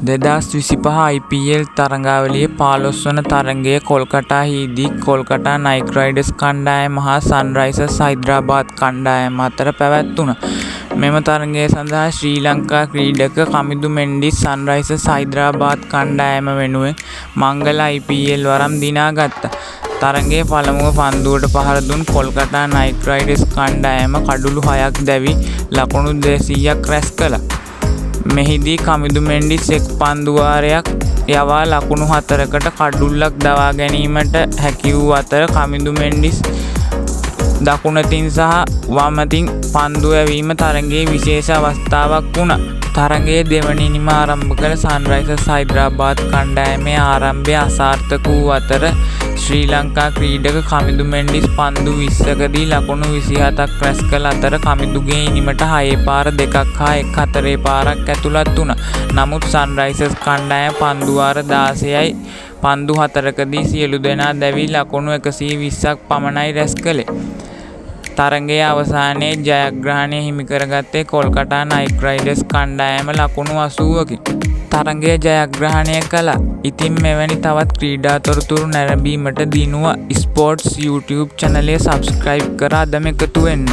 2025 IPL තරඟාවලියේ 15 වන තරඟය කොල්කටාහිදී කොල්කටා night riders කණ්ඩායම හා සන්රයිසර්ස් හයිදරාබාද් කණ්ඩායම අතර පැවැත්වුණා. මෙම තරඟය සඳහා ශ්‍රී ලංකා ක්‍රීඩක කමිදු මෙන්ඩිස් සන්රයිසර්ස් හයිදරාබාද් කණ්ඩායම වෙනුවෙන් මංගල IPL වරම් දිනා ගත්තා. තරඟයේ පළමුව පන්දුවට පහර දුන් කොල්කටා නයිට් රයිඩර්ස් කණ්ඩායම කඩුළු 6ක් දැවි ලකුණු 200ක් රැස් කළා. මෙහිදී කමිදු මෙන්ඩිස් එක් පන්දුවාරයක් යවා ලකුණු 4කට කඩුල්ලක් දවා ගැනීමට හැකි වූ අතර කමිදු මෙන්ඩිස් දකුණතින් සහ වමතින් පන්දු ඇවීම තරඟයේ විශේෂ අවස්ථාවක් වුණා. තරඟයේ දෙවන ඉනිම ආරම්භ කළ සන්රයිසර්ස් හයිදරාබාද් කණ්ඩායමේ ආරම්භය අසාර්ථක වූ අතර ශ්‍රී ලංකා ක්‍රීඩක කමිදු මෙන්ඩිස් පන්දු 20කදී ලකුණු 27ක් රැස් කළ අතර කමිදුගේ ඉනිමට 6 පාර 2ක් හා 4 පාරක් ඇතුළත් වුණා. නමුත් සන්රයිසර්ස් කණ්ඩායම පන්දුවාර 16යි පන්දු 4කදී සියලු දෙනා දැවි ලකුණු 120ක් පමණයි රැස් කළේ. තරඟයේ අවසානයේ ජයග්‍රහණය හිමි කරගත්තේ කොල්කටා නයිට් රයිඩර්ස් කණ්ඩායම ලකුණු 80කින්. තරඟය ජයග්‍රහණය කළා. ඉතින් මෙවැනි තවත් ක්‍රීඩා තොරතුරු නැරඹීමට දිනුව ස්පෝර්ට්ස් YouTube චැනලය සබ්ස්ක්‍රයිබ් කර අදම එකතු වෙන්න.